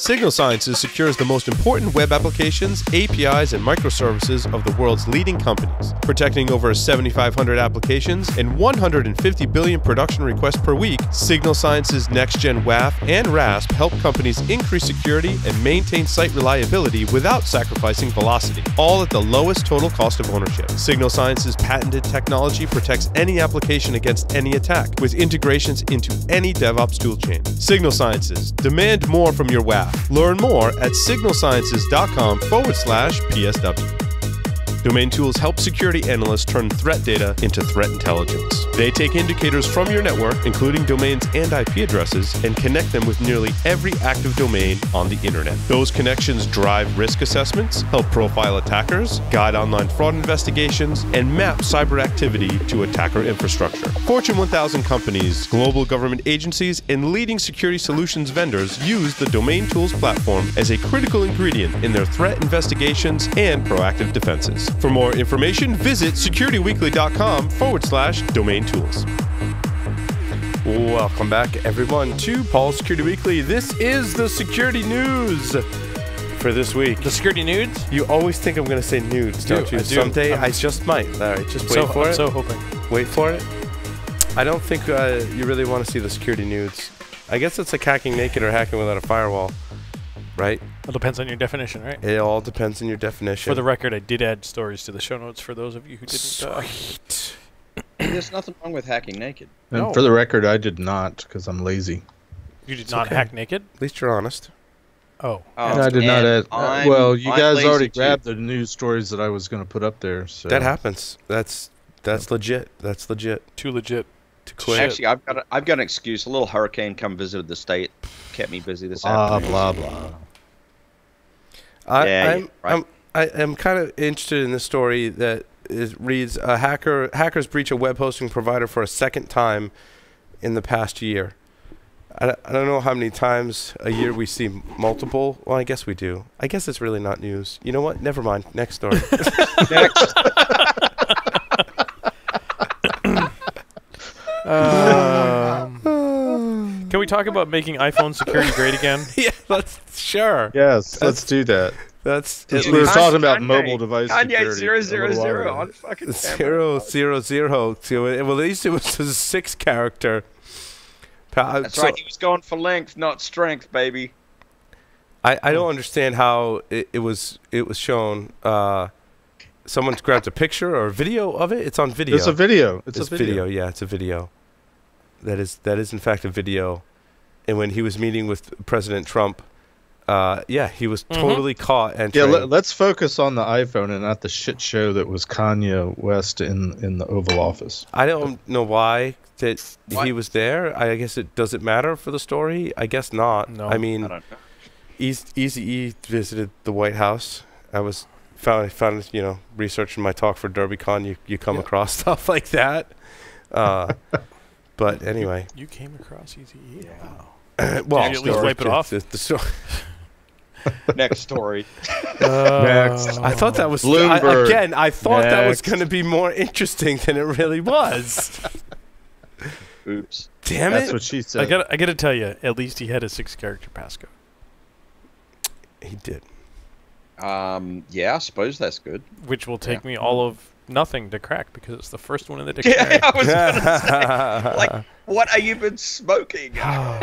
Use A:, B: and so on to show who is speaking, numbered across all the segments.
A: Signal Sciences secures the most important web applications, APIs, and microservices of the world's leading companies. Protecting over 7,500 applications and 150 billion production requests per week, Signal Sciences Next-Gen WAF and RASP help companies increase security and maintain site reliability without sacrificing velocity, all at the lowest total cost of ownership. Signal Sciences' patented technology protects any application against any attack, with integrations into any DevOps toolchain. Signal Sciences. Demand more from your WAF. Learn more at signalsciences.com/PSW. Domain tools help security analysts turn threat data into threat intelligence. They take indicators from your network, including domains and IP addresses, and connect them with nearly every active domain on the internet. Those connections drive risk assessments, help profile attackers, guide online fraud investigations, and map cyber activity to attacker infrastructure. Fortune 1000 companies, global government agencies, and leading security solutions vendors use the Domain Tools platform as a critical ingredient in their threat investigations and proactive defenses. For more information, visit securityweekly.com/domain tools. Welcome back, everyone, to Paul's Security Weekly. This is the security news for this week.
B: The security nudes?
A: You always think I'm going to say nudes, don't you? Someday I just might. Larry, just wait for it.
B: I'm so hoping.
A: Wait for it. I don't think you really want to see the security nudes. I guess it's like hacking naked or hacking without a firewall, right?
B: It depends on your definition, right?
A: It all depends on your definition.
B: For the record, I did add stories to the show notes for those of you who didn't.
A: Sweet.
C: There's nothing wrong with hacking naked.
D: And
B: No.
D: for the record, I did not, because I'm lazy.
B: You did not hack naked?
A: At least you're honest.
B: Oh.
D: I did not add. Well, you
C: I'm
D: guys
C: lazy
D: already
C: too.
D: grabbed the news stories that I was going to put up there. So
A: That happens. That's legit. That's legit.
B: Too legit.
A: To quit.
C: Actually, I've got an excuse. A little hurricane come visited the state, kept me busy this
D: blah
C: afternoon.
D: blah blah.
A: I'm kind of interested in this story that reads: hackers breach a web hosting provider for a second time in the past year. I don't know how many times a year we see multiple. Well, I guess we do. I guess it's really not news. You know what? Never mind. Next story.
C: Next.
B: Can we talk about making iPhone security great again?
A: Yeah, sure.
D: Yes, let's do that.
A: That's
D: We were talking about
C: Kanye.
D: mobile device
C: Kanye
D: security.
C: 000 on fucking
A: 000. Well, at least it was a 6 character.
C: That's right. He was going for length, not strength, baby.
A: I don't understand how it was shown. Someone grabbed a picture or a video of it. It's on video.
D: It's a video. It's a
A: video. Yeah, it's a video. That is in fact a video. And when he was meeting with President Trump, yeah, he was totally caught. And
D: yeah, let's focus on the iPhone and not the shit show that was Kanye West in the Oval Office.
A: I don't know why he was there. I guess it doesn't matter for the story. I guess not.
B: No,
A: I mean,
C: I don't know.
A: Eazy-E visited the White House. I found researching my talk for DerbyCon, you come across stuff like that. But anyway,
B: You came across Eazy-E. Wow.
A: well,
B: Did you at least wipe it off?
A: The story.
C: Next story.
D: Next.
A: I thought that was
D: Bloomberg.
A: I thought that was
D: Next.
A: going to be more interesting than it really was.
C: Oops.
A: Damn
D: That's
A: it!
D: what she said.
B: I gotta tell you, at least he had a 6-character passcode.
A: He did.
C: Yeah, I suppose that's good.
B: Which will take me all of nothing to crack because it's the first one in the dictionary.
C: Yeah, I was gonna say, like, what are you been smoking?
B: No,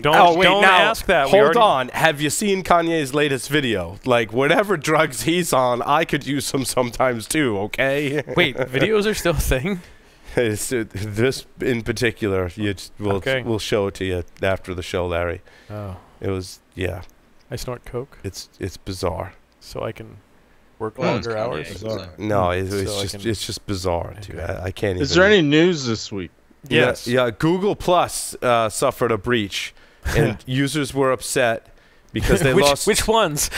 B: don't
A: now,
B: ask that.
A: Hold on. Have you seen Kanye's latest video? Like, whatever drugs he's on, I could use them sometimes too, okay?
B: Wait, videos are still a thing?
A: This in particular, we'll show it to you after the show, Larry.
B: Oh.
A: It was, yeah.
B: I snort coke
A: It's bizarre.
B: so I can work longer hours.
C: Bizarre.
A: No, it's
B: So
A: just bizarre, dude. I can't even.
D: Is there any news this week?
B: Yes.
A: Yeah, Google Plus suffered a breach, and users were upset because they lost.
B: Which ones?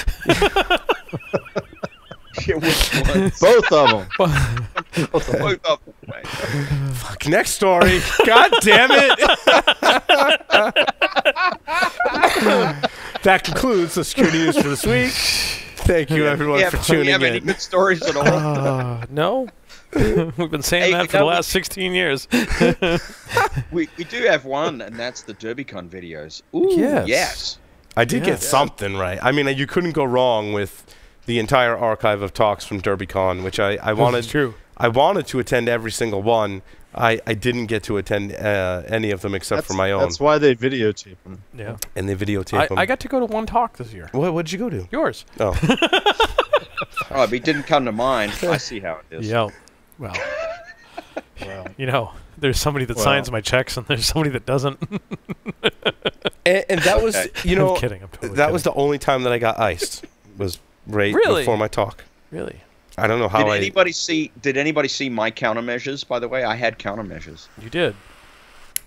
C: Yeah, which ones?
D: Both of them.
C: Both of them. Right.
A: Fuck, next story. God damn it! That concludes the security news for this week. Thank you, everyone, for
C: Do
A: tuning
C: you have any
A: in.
C: good stories at all?
B: No. We've been saying that for the last 16 years.
C: we do have one, and that's the DerbyCon videos. Ooh,
A: Yes.
C: yes.
A: I did get something right. I mean, you couldn't go wrong with the entire archive of talks from DerbyCon, which I wanted.
B: True.
A: I wanted to attend every single one. I didn't get to attend any of them except for my own.
D: That's why they videotape them.
B: Yeah.
A: And they videotape them.
B: I got to go to one talk this year.
A: What did you go to?
B: Yours.
A: Oh.
C: Oh, if it didn't come to mind, I see how it is.
B: Yeah. Well. You know, there's somebody that signs my checks and there's somebody that doesn't.
A: And that was, you know,
B: I'm kidding. I'm totally
A: that
B: kidding.
A: was the only time that I got iced. Was right
B: Really?
A: before my talk.
B: Really?
A: I don't know how
C: Did anybody see my countermeasures? By the way, I had countermeasures.
B: You did.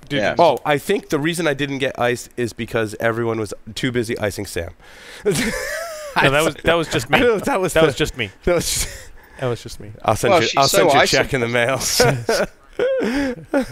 C: Yeah.
A: Oh, I think the reason I didn't get iced is because everyone was too busy icing Sam.
B: No, that was just me.
A: That was
B: just me.
A: That was just,
B: That was just me.
A: I'll send you a check in the mail.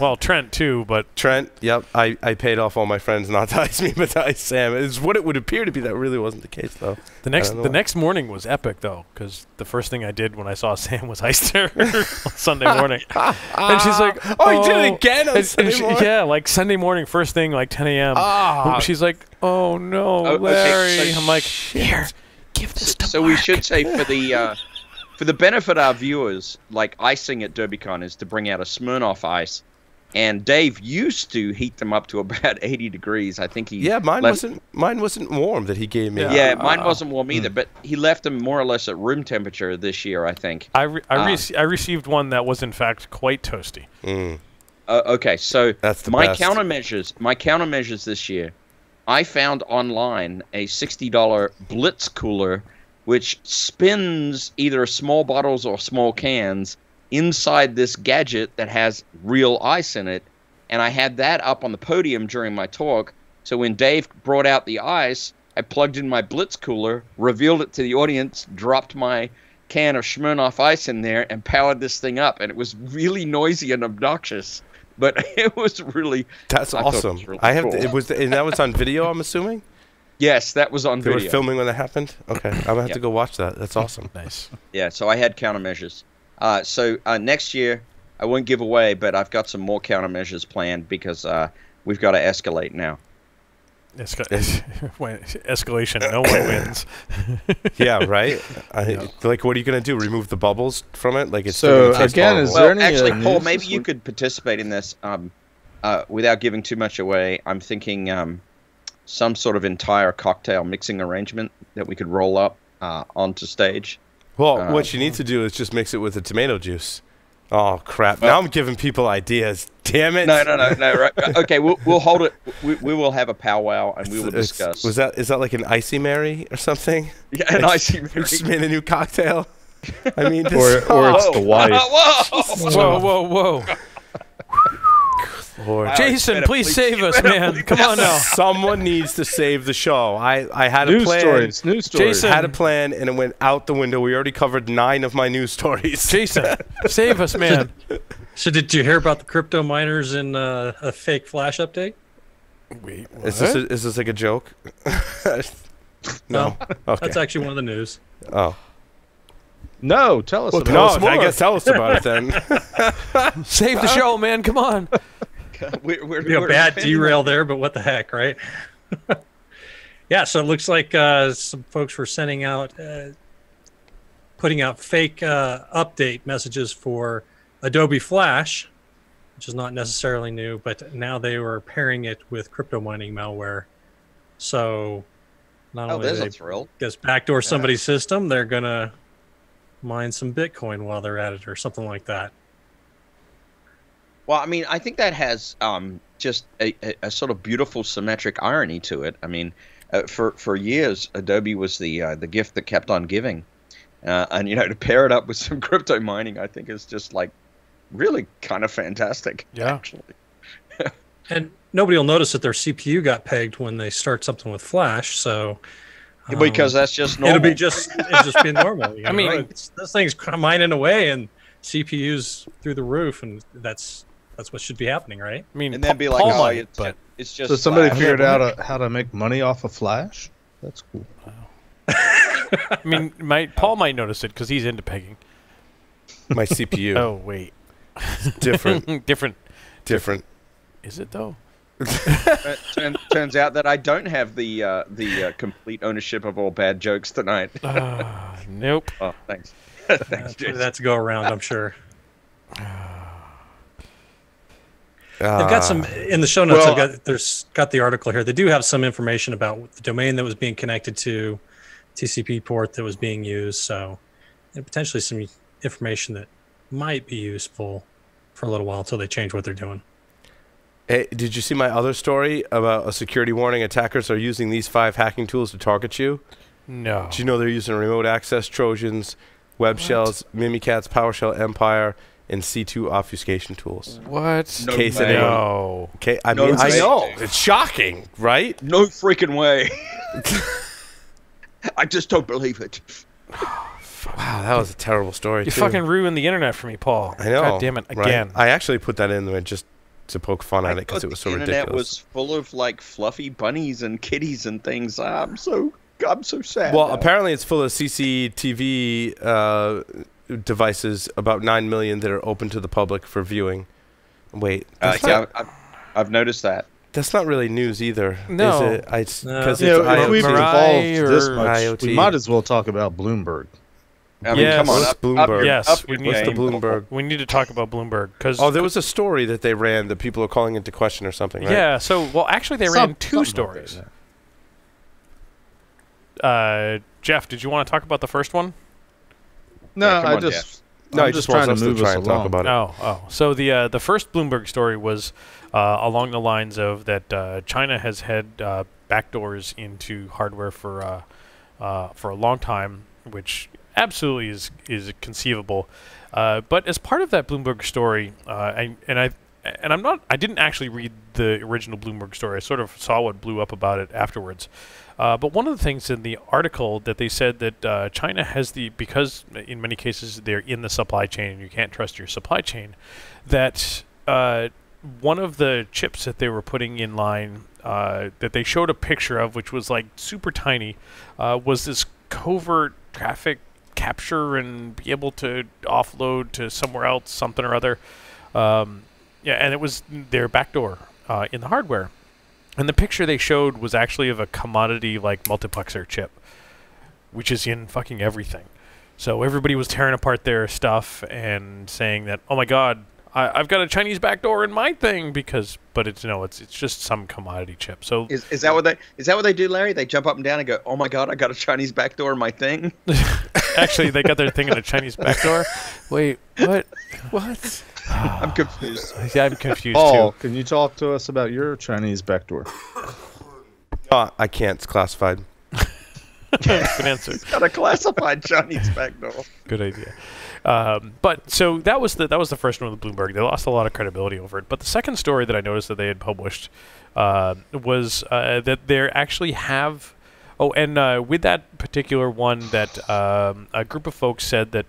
B: Well, Trent too, but
A: Trent, yep, I paid off all my friends not to ice me, but to ice Sam. It's what it would appear to be. That really wasn't the case, though.
B: the next morning was epic though, because the first thing I did when I saw Sam was iced her on Sunday morning, and she's like,
A: "Oh, you did it again on Sunday morning?"
B: Yeah, like Sunday morning, first thing, like 10 a.m. She's like, "Oh no, Larry!"
C: Okay, so
B: I'm like, "Here, give this to
C: So
B: Mark."
C: we should say for the benefit of our viewers, like icing at DerbyCon is to bring out a Smirnoff ice, and Dave used to heat them up to about 80 degrees. I think he
A: mine wasn't warm that he gave me.
C: Yeah, mine wasn't warm either, but he left them more or less at room temperature this year, I think.
B: I received one that was in fact quite toasty.
C: Okay, so
A: That's the
C: my
A: best.
C: countermeasures this year, I found online a $60 Blitz cooler, which spins either small bottles or small cans inside this gadget that has real ice in it. And I had that up on the podium during my talk. So when Dave brought out the ice, I plugged in my Blitz cooler, revealed it to the audience, dropped my can of Smirnoff ice in there, and powered this thing up. And it was really noisy and obnoxious, but it was really...
A: That's awesome.
C: Really
A: I have
C: cool.
A: to, and that was on video, I'm assuming?
C: Yes, that was on
A: They
C: video.
A: were filming when that happened? Okay, I'm going to have to go watch that. That's awesome.
B: Nice.
C: Yeah, so I had countermeasures. So next year, I won't give away, but I've got some more countermeasures planned because we've got to escalate now.
B: Escalation, no one wins.
A: Yeah, right? Like, what are you going to do? Remove the bubbles from it? Like, it's
D: So,
A: still gonna taste
D: again,
A: horrible.
D: is there
C: Well,
D: any
C: actually, Paul,
D: news
C: maybe
D: this
C: you
D: week?
C: could participate in this without giving too much away. I'm thinking some sort of entire cocktail mixing arrangement that we could roll up onto stage.
A: Well, what you need to do is just mix it with the tomato juice. Oh, crap. Now I'm giving people ideas. Damn it.
C: No. Right. Okay, we'll hold it. We will have a powwow and we will discuss.
A: Is that like an Icy Mary or something?
C: Yeah, an Icy Mary.
A: You just made a new cocktail? I mean,
D: Or it's the wife.
B: Whoa.
A: Lord.
B: Jason, please save us, man. Come on now.
A: Someone needs to save the show. I had a
D: News
A: plan.
D: stories. News stories.
B: Jason.
A: Had a plan, and it went out the window. We already covered 9 of my news stories.
B: Jason, save us, man.
E: So did you hear about the crypto miners in a fake flash update?
B: Wait,
A: Is this like a joke? No. Okay.
E: That's actually one of the news.
A: Oh.
D: No, tell us about
A: No,
D: it.
A: I guess tell us about it then.
B: Save the show, man. Come on.
C: We're
E: Bad derail there, but what the heck, right? Yeah, so it looks like some folks were sending out, putting out fake update messages for Adobe Flash, which is not necessarily new, but now they were pairing it with crypto mining malware. So not only
C: there's
E: do
C: a
E: they
C: thrill.
E: just backdoor somebody's system, they're going to mine some Bitcoin while they're at it or something like that.
C: Well, I mean, I think that has just a sort of beautiful symmetric irony to it. I mean, for years, Adobe was the gift that kept on giving, and to pair it up with some crypto mining, I think is just like really kind of fantastic.
B: Yeah.
C: Actually.
E: And nobody will notice that their CPU got pegged when they start something with Flash, so
C: Because that's just normal.
E: it'll just be normal. I mean, this thing's mining away and CPU's through the roof, and that's what should be happening, right?
B: I mean,
C: and then be like,
B: Paul
C: oh,
B: might,
C: it's just.
D: So somebody
C: Flash.
D: figured out how to make money off of Flash? That's cool.
B: I mean, Paul might notice it because he's into pegging.
A: My CPU.
B: Oh wait,
A: Different.
B: different.
A: Different.
B: Is it though?
C: Turns out that I don't have the complete ownership of all bad jokes tonight.
B: Nope.
C: Oh, thanks. Thanks, Jason.
E: That's go around, I'm sure. They've got some in the show notes.
C: Well,
E: There's got the article here. They do have some information about the domain that was being connected to, TCP port that was being used. So, and potentially some information that might be useful for a little while until they change what they're doing.
F: Hey, did you see my other story about a security warning? Attackers are using these 5 hacking tools to target you.
B: No.
F: Did you know they're using remote access Trojans, web shells, Mimikatz, PowerShell Empire, and C2 obfuscation tools?
B: What?
C: No
F: Case
C: way.
F: anyone-
B: No.
F: Okay, I
C: No
F: mean, I
C: way.
F: know it's shocking, right?
C: No freaking way. I just don't believe it.
F: Wow, that was a terrible story.
B: You
F: too.
B: fucking ruined the internet for me, Paul.
F: I know.
B: God damn it,
F: right?
B: again.
F: I actually put that in there just to poke fun at it because
C: thought
F: it was so
C: the internet
F: ridiculous.
C: was full of like fluffy bunnies and kitties and things. I'm so sad.
F: Well,
C: now.
F: apparently it's full of CCTV devices, about 9 million that are open to the public for viewing. Wait, that's not,
C: I've noticed that.
F: that's not really news either.
B: No.
F: Is it? Because
D: You know, if
F: it's
D: we've
B: Mirai
D: evolved this
B: or
D: much,
F: IoT.
D: we might as well talk about Bloomberg.
C: I mean,
B: Yes.
C: come on,
F: What's
C: up
F: Bloomberg?
C: your-
B: Yes,
C: up
B: we
C: your
B: need
F: What's the
C: game.
F: Bloomberg?
B: We need to talk about Bloomberg because
F: Oh, there was a story that they ran that people are calling into question or something, right?
B: yeah. So well, actually, they ran two stories. Jeff, did you want to talk about the first one?
D: No,
C: Yeah, come
D: I
C: on,
D: just
F: No,
D: I'm
F: he
D: just
F: just wants
D: trying
F: us
D: to move
F: to try
D: us
F: and talk
D: along.
F: about it.
B: Oh. So the first Bloomberg story was along the lines of that China has had backdoors into hardware for a long time, which absolutely is conceivable. But as part of that Bloomberg story, I didn't actually read the original Bloomberg story. I sort of saw what blew up about it afterwards. But one of the things in the article that they said that China has because in many cases they're in the supply chain and you can't trust your supply chain, that one of the chips that they were putting in line that they showed a picture of, which was like super tiny, was this covert traffic capture and be able to offload to somewhere else, something or other. And it was their backdoor in the hardware. And the picture they showed was actually of a commodity like multiplexer chip, which is in fucking everything. So everybody was tearing apart their stuff and saying that, oh my god, I've got a Chinese backdoor in my thing but it's just some commodity chip. So
C: Is that what they do, Larry? They jump up and down and go, "Oh my god, I got a Chinese backdoor in my thing."
B: actually they got their thing in a Chinese backdoor. Wait, what? What?
C: I'm confused.
B: Yeah, I'm confused
D: Paul,
B: too.
D: can you talk to us about your Chinese backdoor?
F: I can't. It's classified.
B: Good answer.
C: He's got a classified Chinese backdoor.
B: Good idea. But so that was the first one with Bloomberg. They lost a lot of credibility over it. But the second story that I noticed that they had published was that they actually have. Oh, and with that particular one, that a group of folks said that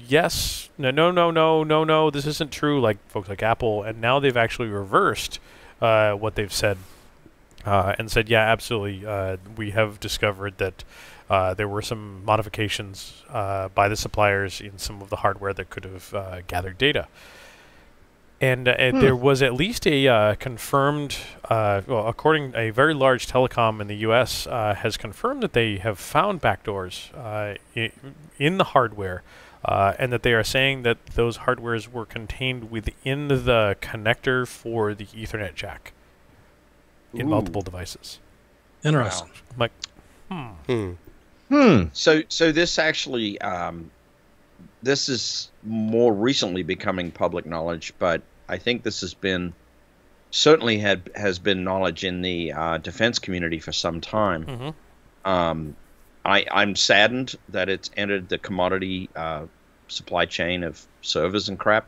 B: yes, no, this isn't true. Like folks like Apple, and now they've actually reversed what they've said and said, yeah, absolutely. We have discovered that there were some modifications by the suppliers in some of the hardware that could have gathered data. And there was at least a confirmed, according a very large telecom in the U.S. Has confirmed that they have found backdoors in the hardware, and that they are saying that those hardwares were contained within the connector for the Ethernet jack in multiple devices.
E: Interesting.
B: I'm like,
C: So this actually, this is more recently becoming public knowledge, but I think this has been has been knowledge in the defense community for some time. I'm saddened that it's entered the commodity supply chain of servers and crap.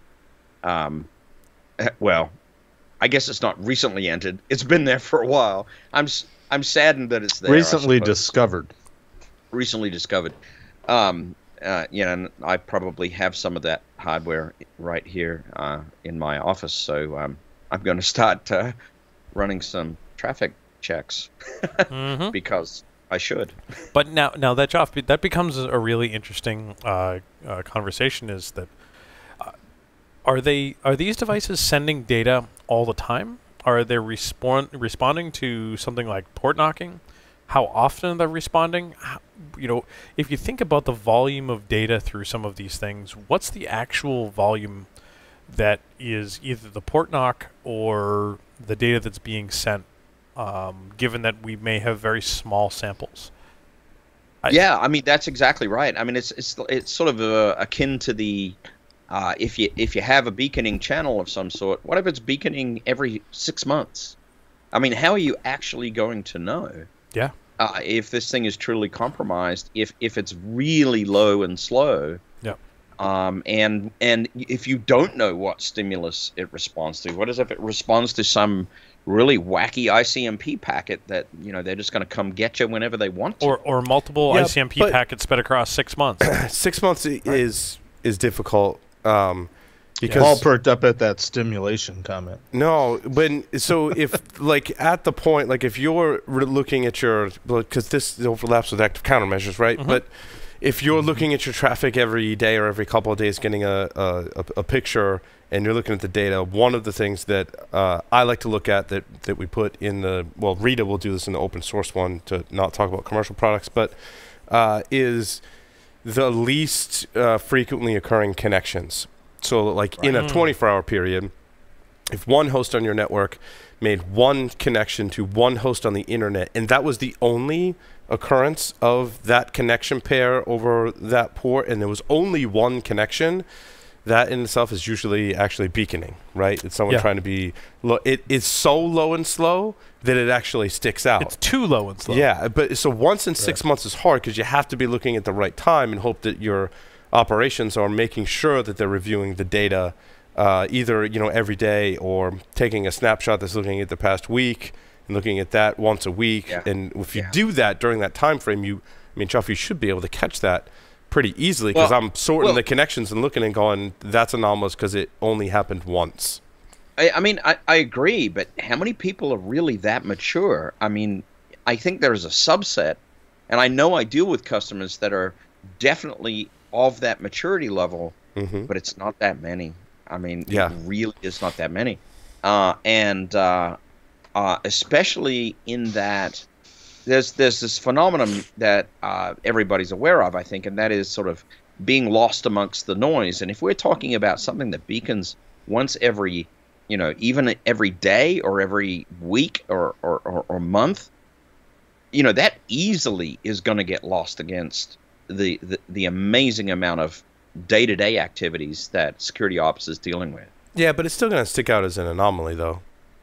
C: Well, I guess it's not recently entered. It's been there for a while. I'm saddened that it's there.
D: Recently discovered.
C: Recently discovered. And I probably have some of that hardware right here in my office, so I'm going to start running some traffic checks because I should.
B: But now that Joff, that becomes a really interesting conversation. Is that are these devices sending data all the time, are they responding to something like port knocking? How often they're responding? If you think about the volume of data through some of these things, what's the actual volume that is either the port knock or the data that's being sent, given that we may have very small samples?
C: Yeah, I mean, that's exactly right. I mean, it's sort of akin to the if you have a beaconing channel of some sort, what if it's beaconing every 6 months? I mean, how are you actually going to know?
B: Yeah.
C: If this thing is truly compromised, if it's really low and slow,
B: yeah.
C: And if you don't know what stimulus it responds to, what if it responds to some really wacky ICMP packet that they're just going to come get you whenever they want to,
B: or multiple ICMP packets spread across 6 months.
F: 6 months is difficult. Because
D: Paul perked up at that stimulation comment.
F: No, if like at the point, like if you're looking at because this overlaps with active countermeasures, right? Mm-hmm. But if you're looking at your traffic every day or every couple of days, getting a picture, and you're looking at the data, one of the things that I like to look at that we put in Rita will do this in the open source one to not talk about commercial products, but is the least frequently occurring connections. So like in a 24-hour period, if one host on your network made one connection to one host on the internet, and that was the only occurrence of that connection pair over that port, and there was only one connection, that in itself is usually actually beaconing, right? It's someone trying to be low. It is so low and slow that it actually sticks out.
B: It's too low and slow.
F: Yeah, but so once in 6 months is hard because you have to be looking at the right time and hope that your operations are making sure that they're reviewing the data either every day or taking a snapshot that's looking at the past week and looking at that once a week. Yeah. And if you do that during that time frame, Jeff, you should be able to catch that pretty easily because I'm sorting the connections and looking and going, that's anomalous because it only happened once.
C: I mean, I agree, but how many people are really that mature? I mean, I think there's a subset, and I know I deal with customers that are definitely of that maturity level, but it's not that many. I mean, it really is not that many. Especially in that there's this phenomenon that everybody's aware of, I think, and that is sort of being lost amongst the noise. And if we're talking about something that beacons once every, even every day or every week or month, that easily is going to get lost against the amazing amount of day-to-day activities that security ops is dealing with.
F: Yeah, but it's still going to stick out as an anomaly, though,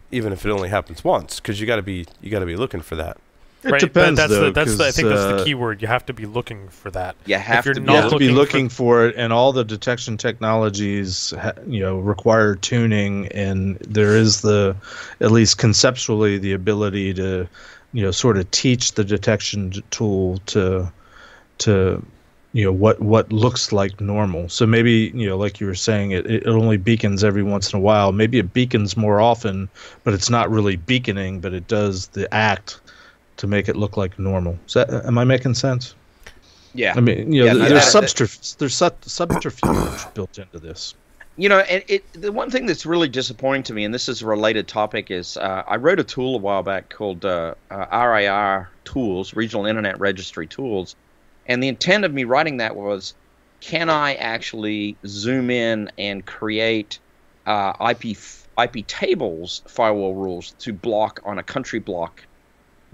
F: even if it only happens once, because you got to be looking for that.
D: It depends,
B: I think that's
D: the
B: key word. You have to be looking for that.
C: You have to
D: be looking for it, and all the detection technologies, require tuning, and there is at least conceptually, the ability to, sort of teach the detection tool to what looks like normal. So maybe, like you were saying, it only beacons every once in a while. Maybe it beacons more often, but it's not really beaconing, but it does the act to make it look like normal. Am I making sense?
C: Yeah.
D: I mean, there's subterfuge built into this.
C: And the one thing that's really disappointing to me, and this is a related topic, is I wrote a tool a while back called RIR Tools, Regional Internet Registry Tools. And the intent of me writing that was, can I actually zoom in and create IP tables firewall rules to block on a country block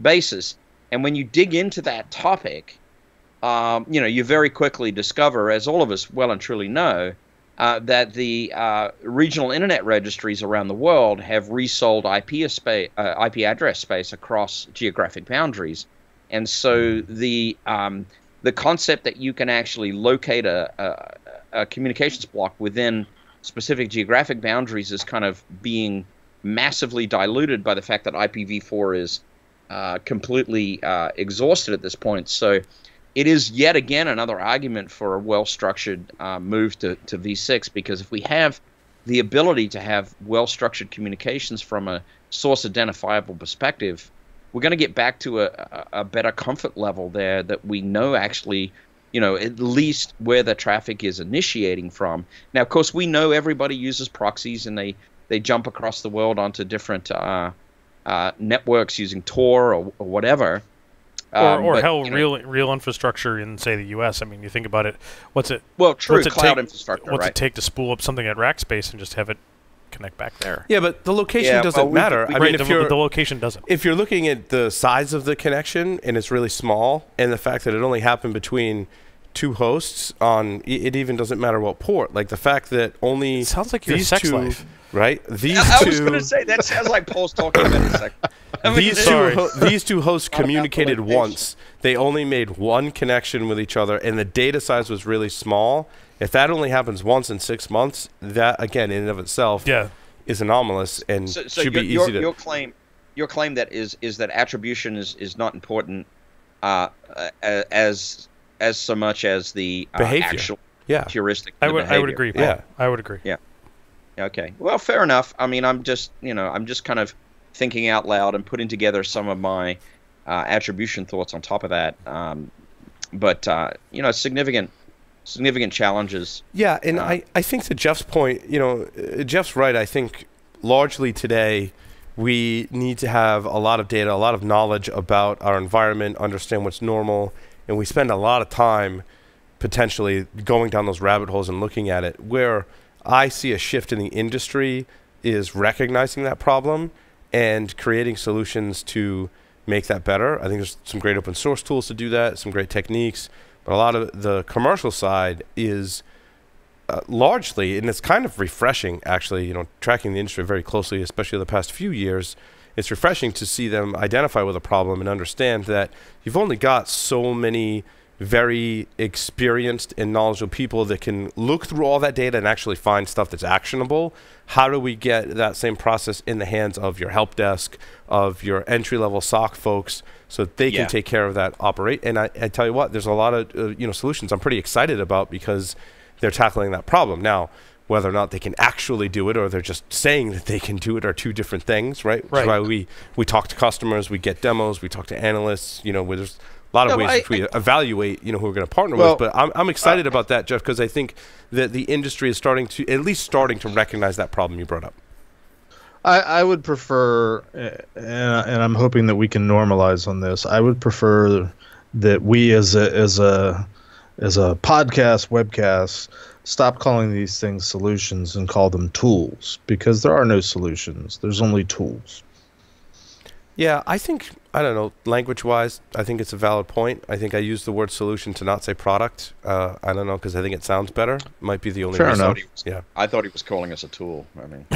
C: basis? And when you dig into that topic, you very quickly discover, as all of us well and truly know, that the regional internet registries around the world have resold IP address space across geographic boundaries. And so the concept that you can actually locate a communications block within specific geographic boundaries is kind of being massively diluted by the fact that IPv4 is completely exhausted at this point. So it is yet again another argument for a well-structured move to v6, because if we have the ability to have well-structured communications from a source identifiable perspective, we're going to get back to a better comfort level there, that we know actually, at least where the traffic is initiating from. Now, of course, we know everybody uses proxies and they they jump across the world onto different networks using Tor or whatever.
B: Or hell, real infrastructure in, say, the U.S. I mean, you think about it.
C: Well, true, cloud infrastructure.
B: What's it take to spool up something at rack space and just have it connect back there?
F: Yeah, but the location doesn't matter.
B: I mean, the location doesn't.
F: If you're looking at the size of the connection and it's really small, and the fact that it only happened between two hosts on, it even doesn't matter what port. Like the fact that only
B: it sounds like you're a sex life.
F: Right?
C: I was going to say, that sounds like Paul's talking about a second.
F: These two hosts communicated once. They only made one connection with each other, and the data size was really small. If that only happens once in 6 months, that, again, in and of itself is anomalous and should be easy to...
C: Your claim that is that attribution is not important as so much as the actual heuristic.
B: I would agree, Paul.
F: Yeah.
B: I would agree.
C: Yeah. Okay. Well, fair enough. I mean, I'm just kind of thinking out loud and putting together some of my attribution thoughts on top of that. But significant challenges.
F: Yeah, and I think to Jeff's point, Jeff's right. I think largely today we need to have a lot of data, a lot of knowledge about our environment, understand what's normal, and we spend a lot of time potentially going down those rabbit holes and looking at it. Where I see a shift in the industry is recognizing that problem and creating solutions to make that better. I think there's some great open source tools to do that, some great techniques, but a lot of the commercial side is largely, and it's kind of refreshing actually, tracking the industry very closely, especially the past few years. It's refreshing to see them identify with a problem and understand that you've only got so many very experienced and knowledgeable people that can look through all that data and actually find stuff that's actionable. How do we get that same process in the hands of your help desk, of your entry-level SOC folks, so that they can take care of that operate? And I tell you what, there's a lot of solutions I'm pretty excited about because they're tackling that problem. Now, whether or not they can actually do it or they're just saying that they can do it are two different things, right? Which is why we talk to customers, we get demos, we talk to analysts, where there's a lot of ways which we evaluate, who we're going to partner with. But I'm excited about that, Jeff, because I think that the industry is starting to recognize that problem you brought up.
D: I would prefer, and I'm hoping that we can normalize on this. I would prefer that we, as a podcast, webcast, stop calling these things solutions and call them tools, because there are no solutions. There's only tools.
F: Yeah, I think, I don't know, language-wise, I think it's a valid point. I think I use the word solution to not say product. I don't know, because I think it sounds better. Might be the only reason.
C: I thought he was calling us a tool. I mean,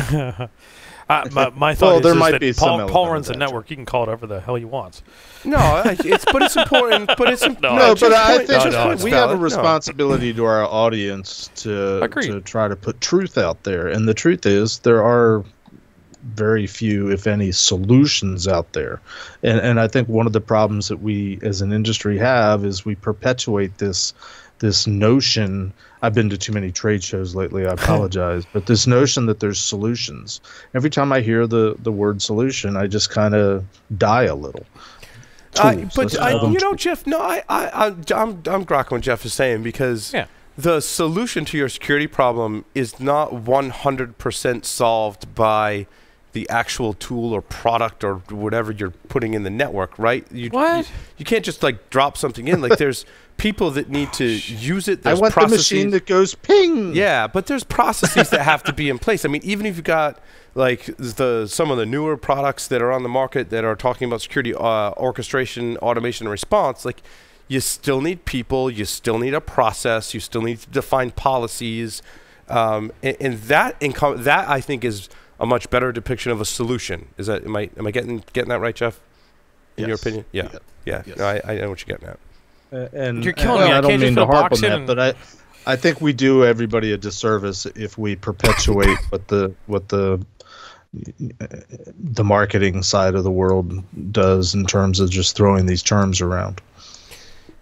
B: my thought is
D: might
B: that
D: be
B: Paul runs a network. He can call it whatever the hell he wants.
F: No, it's important. But it's
D: no, but I think we have a responsibility to our audience to try to put truth out there. And the truth is, there are very few, if any, solutions out there. And I think one of the problems that we as an industry have is we perpetuate this notion. I've been to too many trade shows lately, I apologize, but this notion that there's solutions. Every time I hear the word solution, I just kind of die a little.
F: Jeff, no, I'm grokking what Jeff is saying, because the solution to your security problem is not 100% solved by the actual tool or product or whatever you're putting in the network, right? You can't just drop something in. There's people that need to use it. There's
D: I want the machine that goes ping.
F: Yeah, but there's processes that have to be in place. I mean, even if you've got some of the newer products that are on the market that are talking about security orchestration, automation, and response, you still need people, you still need a process, you still need to define policies, and that I think is a much better depiction of a solution. Is that am I getting that right, Jeff? In your opinion? Yeah. Yes. No, I know what you're getting at.
B: And you're killing me. I don't mean to harp on that,
D: but I think we do everybody a disservice if we perpetuate what the marketing side of the world does in terms of just throwing these terms around.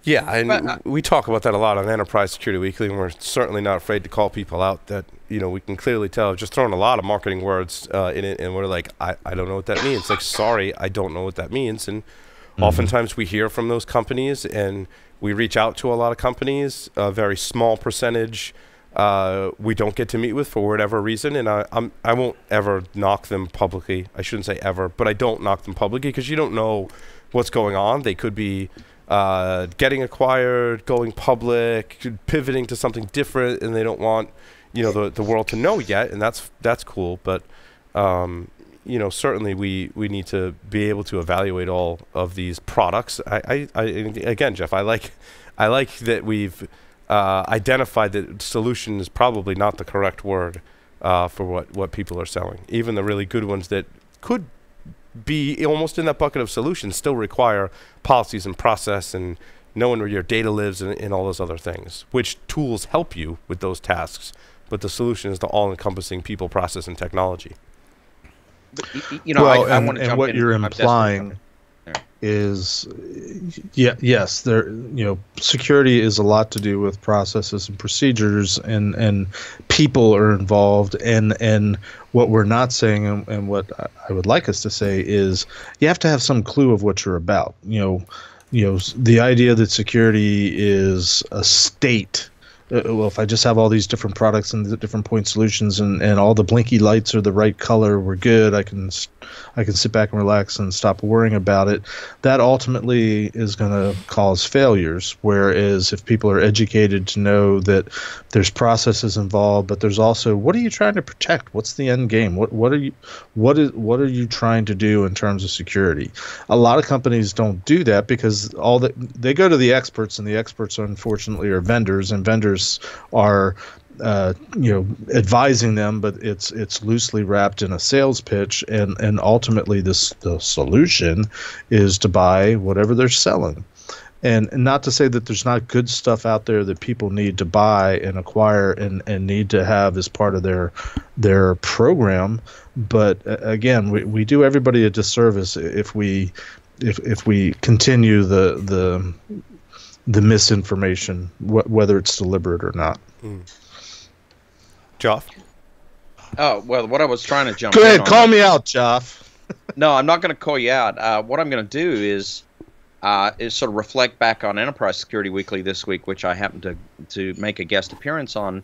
F: Yeah, and we talk about that a lot on Enterprise Security Weekly, and we're certainly not afraid to call people out that, we can clearly tell, just throwing a lot of marketing words in it, and we're like, I don't know what that means. Sorry, I don't know what that means. And oftentimes we hear from those companies, and we reach out to a lot of companies, a very small percentage we don't get to meet with for whatever reason, and I won't ever knock them publicly. I shouldn't say ever, but I don't knock them publicly because you don't know what's going on. They could be getting acquired, going public, pivoting to something different, and they don't want the world to know yet, and that's cool. But certainly we need to be able to evaluate all of these products. Again, Jeff, I like that we've identified that solution is probably not the correct word for what people are selling. Even the really good ones that could be almost in that bucket of solutions still require policies and process and knowing where your data lives and all those other things, which tools help you with those tasks. But the solution is the all-encompassing people, process, and technology.
C: But,
D: I want to jump what in. You're implying is, yes, security is a lot to do with processes and procedures, and people are involved. And what we're not saying, and what I would like us to say is, you have to have some clue of what you're about. The idea that security is a state. Well, if I just have all these different products and the different point solutions and all the blinky lights are the right color, we're good. I can sit back and relax and stop worrying about it. That ultimately is going to cause failures. Whereas if people are educated to know that there's processes involved, but there's also, what are you trying to protect? What's the end game? What are you trying to do in terms of security? A lot of companies don't do that because they go to the experts, and the experts unfortunately are vendors, and vendors are advising them, but it's loosely wrapped in a sales pitch, and ultimately the solution is to buy whatever they're selling. And not to say that there's not good stuff out there that people need to buy and acquire and need to have as part of their program, but again, we do everybody a disservice if we continue the misinformation, whether it's deliberate or not.
F: Joff?
C: Oh, well, what I was trying to jump
D: Go ahead, call me out, Joff.
C: No, I'm not going to call you out. What I'm going to do is sort of reflect back on Enterprise Security Weekly this week, which I happened to make a guest appearance on.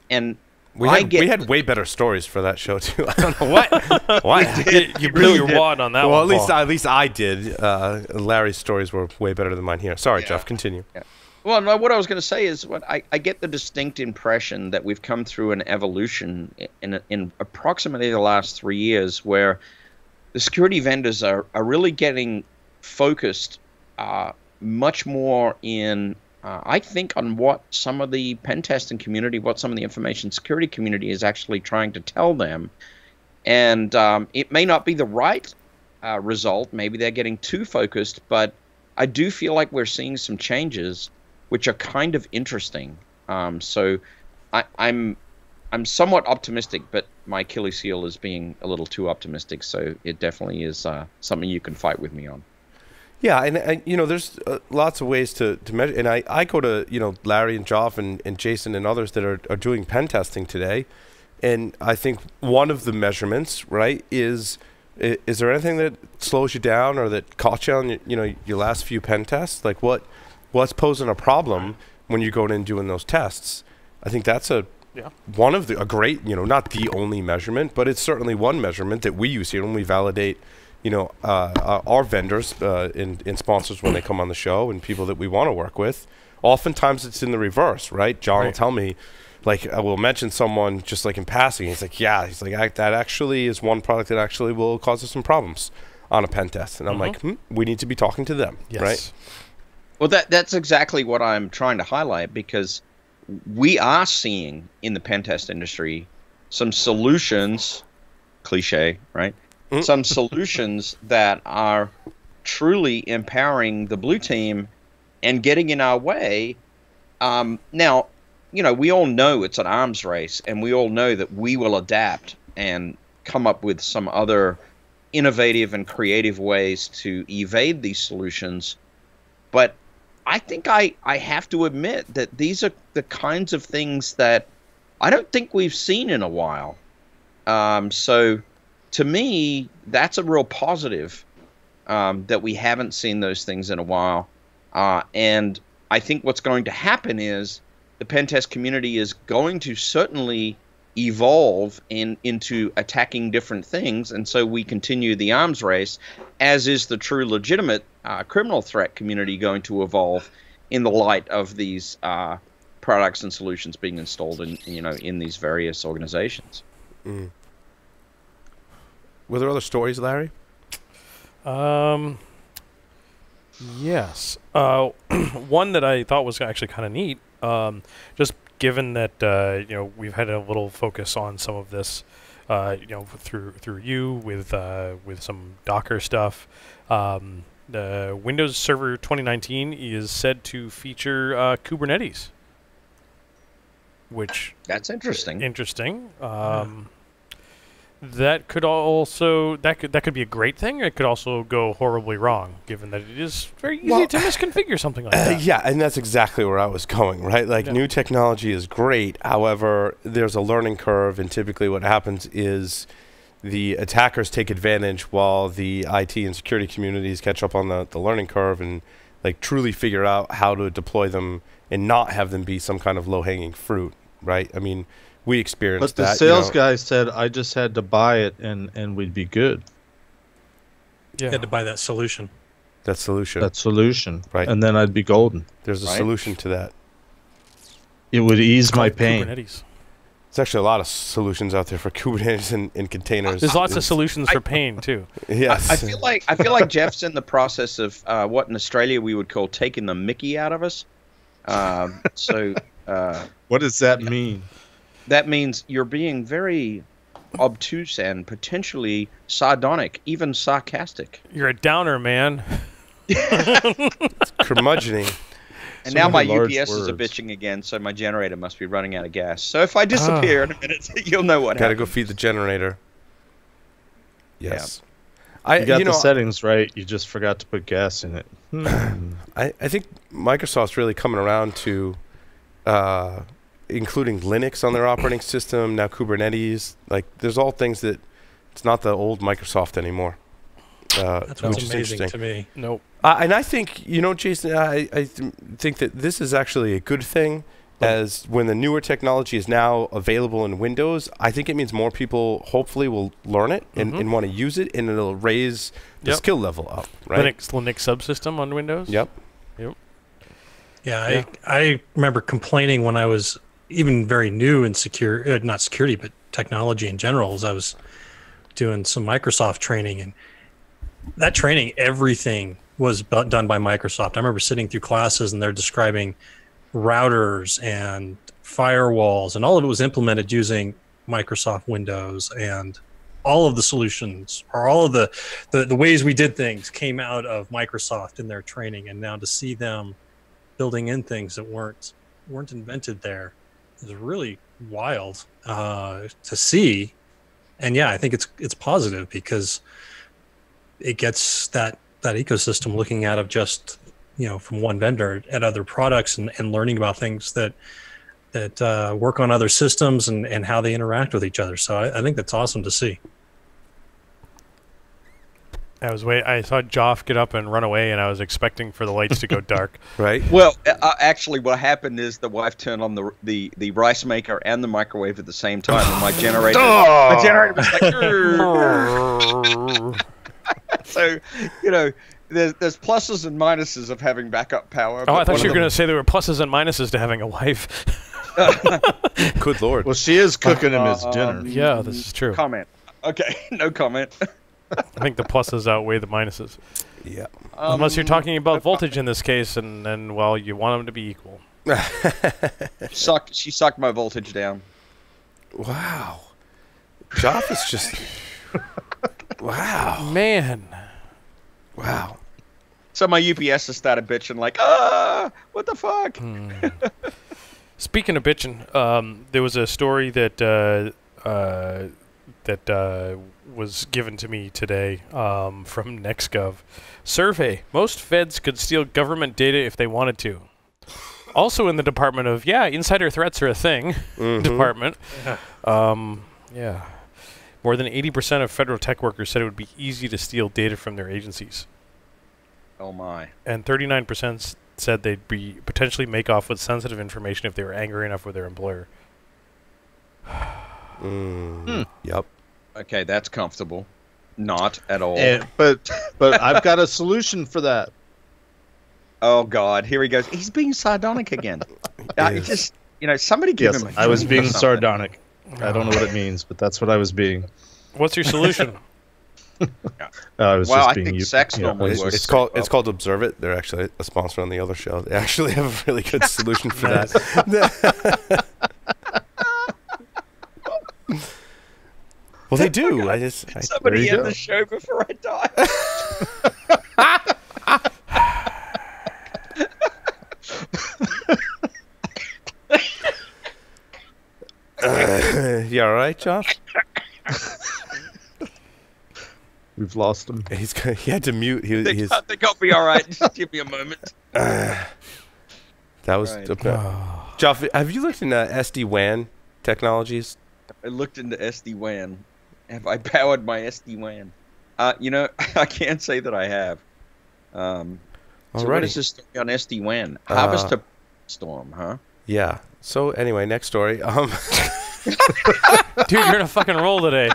C: And
F: we had way better stories for that show too. I don't know what.
B: You blew your wad on that one.
F: Well, at least I did. Larry's stories were way better than mine here. Sorry, Jeff. Continue.
C: Yeah. Well, no, what I was going to say is, I get the distinct impression that we've come through an evolution in approximately the last 3 years, where the security vendors are really getting focused much more in. I think on what some of the pen testing community, what some of the information security community is actually trying to tell them. And it may not be the right result. Maybe they're getting too focused, but I do feel like we're seeing some changes which are kind of interesting. So I'm somewhat optimistic, but my Achilles heel is being a little too optimistic. So it definitely is something you can fight with me on.
F: Yeah, and there's lots of ways to measure. And I go to, Larry and Joff and Jason and others that are doing pen testing today. And I think one of the measurements, right, is there anything that slows you down or that caught you on, your last few pen tests? Like what's posing a problem when you're going in and doing those tests? I think that's a great, not the only measurement, but it's certainly one measurement that we use here when we validate our vendors and sponsors when they come on the show and people that we want to work with. Oftentimes it's in the reverse, right? John will tell me, like, I will mention someone just like in passing. He's like, that actually is one product that actually will cause us some problems on a pen test. And I'm like, we need to be talking to them, right?
C: Well, that's exactly what I'm trying to highlight, because we are seeing in the pen test industry some solutions, cliche, right? Some solutions that are truly empowering the blue team and getting in our way. Now, we all know it's an arms race, and we all know that we will adapt and come up with some other innovative and creative ways to evade these solutions. But I think I have to admit that these are the kinds of things that I don't think we've seen in a while. So to me, that's a real positive, that we haven't seen those things in a while. And I think what's going to happen is the pen test community is going to certainly evolve into attacking different things, and so we continue the arms race, as is the true legitimate criminal threat community going to evolve in the light of these products and solutions being installed in these various organizations.
F: Mm. Were there other stories, Larry?
B: Yes. One that I thought was actually kind of neat, just given that we've had a little focus on some of this, through you with some Docker stuff. The Windows Server 2019 is said to feature Kubernetes, which
C: That's interesting.
B: That could also that could be a great thing. It could also go horribly wrong, given that it is very easy to misconfigure something like that.
F: Yeah, and that's exactly where I was going, right? Like, new technology is great. However, there's a learning curve, and typically what happens is the attackers take advantage while the IT and security communities catch up on the learning curve and like truly figure out how to deploy them and not have them be some kind of low-hanging fruit, right? I mean, we experienced that.
D: But the sales guy said, I just had to buy it and we'd be good.
B: Yeah.
E: You had to buy that solution.
F: That solution.
D: That solution.
F: Right.
D: And then I'd be golden.
F: There's a solution to that.
D: It would ease my pain.
B: Kubernetes.
F: There's actually a lot of solutions out there for Kubernetes and containers.
B: There's lots of solutions for pain too.
F: Yes.
C: I feel like Jeff's in the process of what in Australia we would call taking the mickey out of us.
D: What does that mean?
C: That means you're being very obtuse and potentially sardonic, even sarcastic.
B: You're a downer, man.
F: Curmudgeoning.
C: And now my UPSs are bitching again, so my generator must be running out of gas. So if I disappear in a minute, you'll know what happened.
F: Gotta go feed the generator. Yes.
D: You got the settings right. You just forgot to put gas in it.
F: I think Microsoft's really coming around to including Linux on their operating system, now Kubernetes. Like, there's all things that it's not the old Microsoft anymore.
E: That's what's amazing to me.
B: Nope.
F: And I think, Jason, I think that this is actually a good thing, as when the newer technology is now available in Windows, I think it means more people hopefully will learn it and want to use it, and it'll raise the skill level up, right?
B: Linux subsystem on Windows?
F: Yep.
E: Yeah, I remember complaining when I was even very new in not security, but technology in general, as I was doing some Microsoft training. And that training, everything was done by Microsoft. I remember sitting through classes and they're describing routers and firewalls, and all of it was implemented using Microsoft Windows, and all of the solutions, or all of the ways we did things, came out of Microsoft in their training. And now to see them building in things that weren't invented there is really wild to see. And yeah, I think it's positive, because it gets that ecosystem looking out of just from one vendor at other products and learning about things that work on other systems and how they interact with each other. So I think that's awesome to see.
B: I saw Joff get up and run away, and I was expecting for the lights to go dark.
F: Right.
C: Well, actually, what happened is the wife turned on the rice maker and the microwave at the same time, and my generator was like. So, there's pluses and minuses of having backup power.
B: Oh, I thought you were going to say there were pluses and minuses to having a wife.
F: Good Lord.
D: Well, she is cooking him his dinner.
B: Yeah, this is true.
C: Comment. Okay, no comment.
B: I think the pluses outweigh the minuses.
F: Yeah.
B: Unless you're talking about voltage in this case, and you want them to be equal.
C: She sucked my voltage down.
F: Wow. Joff is just... Wow.
B: Man.
F: Wow.
C: So my UPS has started bitching like, what the fuck?
B: Speaking of bitching, there was a story that was given to me today from NextGov. Survey. Most feds could steal government data if they wanted to. Also in the department of, insider threats are a thing, department. Yeah. More than 80% of federal tech workers said it would be easy to steal data from their agencies.
C: Oh, my.
B: And 39% said they'd be potentially make off with sensitive information if they were angry enough with their employer.
F: Yep.
C: Okay, that's comfortable. Not at all.
D: But I've got a solution for that.
C: Oh God, here he goes. He's being sardonic again. Just somebody give him.
D: I was being sardonic. I don't know what it means, but that's what I was being.
B: What's your solution?
D: I was
C: Well,
D: just
C: I
D: being
C: think sex normally works.
F: It's called Observe It. They're actually a sponsor on the other show. They actually have a really good solution for that. Well, they do.
C: Somebody end the show before I die.
F: You all right, Josh?
D: We've lost him.
F: He had to mute.
C: I think I'll be all right. Just give me a moment.
F: That was Joff. Have you looked into SD-WAN technologies?
C: I looked into SD-WAN. Have I powered my SD-WAN? I can't say that I have. So what is this story on SD-WAN? Harvester Storm, huh?
F: Yeah. So anyway, next story.
B: Dude, you're in a fucking roll today.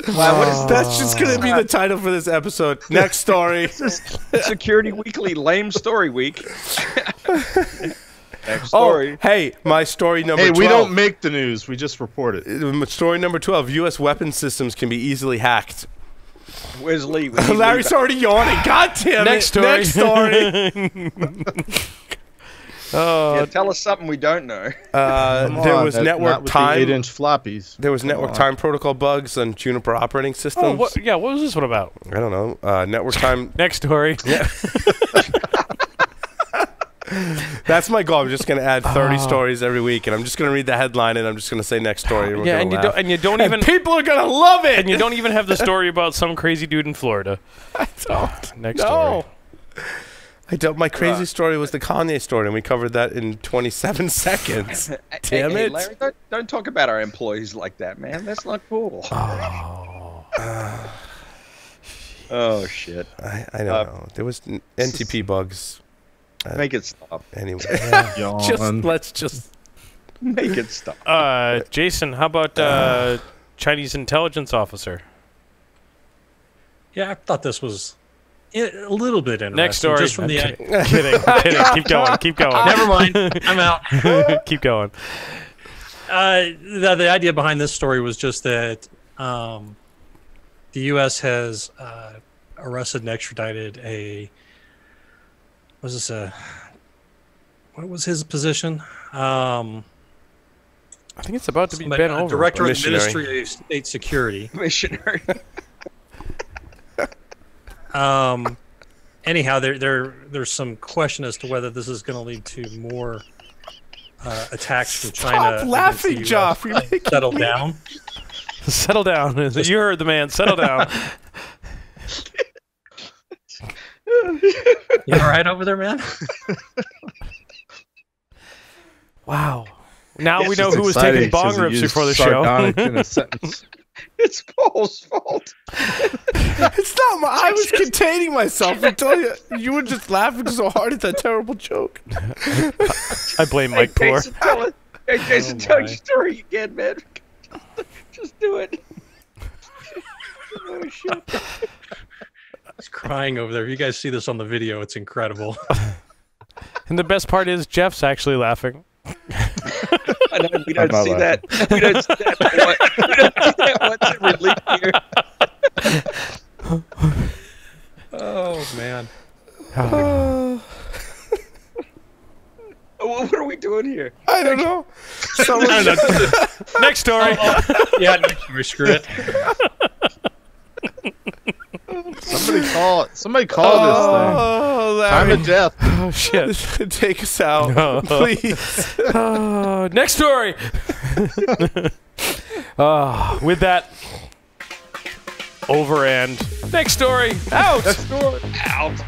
C: Wow, what is
F: That's just going to be the title for this episode. Next story.
C: Security Weekly Lame Story Week. Next story.
F: Oh, hey, my story number 12.
D: Hey, we don't make the news. We just report it.
F: Story number 12. U.S. weapons systems can be easily hacked.
C: Where's Lee?
F: Larry's already yawning. God damn
B: Next story.
F: Next story.
C: Tell us something we don't know.
F: There was network time.
D: 8-inch floppies.
F: There was network time protocol bugs on Juniper operating systems.
B: Oh, what was this one about?
F: I don't know. Network time.
B: Next story.
F: Yeah. That's my goal. I'm just going to add 30 stories every week, and I'm just going to read the headline, and I'm just going to say next story. And
B: you don't even.
F: People are going to love it.
B: And you don't even have the story about some crazy dude in Florida.
F: I don't.
B: Next story.
F: I don't. My crazy story was the Kanye story, and we covered that in 27 seconds. Damn it.
C: Hey, Larry, don't talk about our employees like that, man. That's not cool. Oh shit.
F: I don't know. There was NTP bugs.
C: Make it stop.
F: Anyway.
D: Let's
F: just
C: make it stop.
B: Jason, how about Chinese intelligence officer?
E: Yeah, I thought this was a little bit interesting.
B: Next story.
E: Just from
B: kidding. Keep going.
E: Never mind. I'm out.
B: Keep going.
E: The idea behind this story was just that the U.S. has arrested and extradited what was his position?
B: I think it's about to be bent over.
E: Director of the Ministry of State Security.
C: Missionary.
E: Anyhow, there's some question as to whether this is going to lead to more attacks from China.
F: Stop laughing, Joff.
E: Settle down.
B: Settle down. You heard the man. Settle down.
E: You all right over there, man?
B: Wow. Now we know who was taking bong rips before the show.
D: In a sentence.
C: It's Paul's fault.
F: It's not I was containing myself until you were just laughing so hard at that terrible joke.
B: I blame Mike Poor.
C: Jason, tell your story again, man. Just do it. Oh, shit.
E: He's crying over there. If you guys see this on the video, it's incredible.
B: And the best part is Jeff's actually laughing.
C: I know, we don't see that. We don't see that once every leap year. Oh, man. What are we doing here?
F: I don't know.
B: Next story.
E: Yeah, next story. Screw it.
D: Somebody call this thing. Time of death.
B: Oh, shit.
F: Take us out, please.
B: Next story. With that, over and next story. Out.
C: Next story. Out.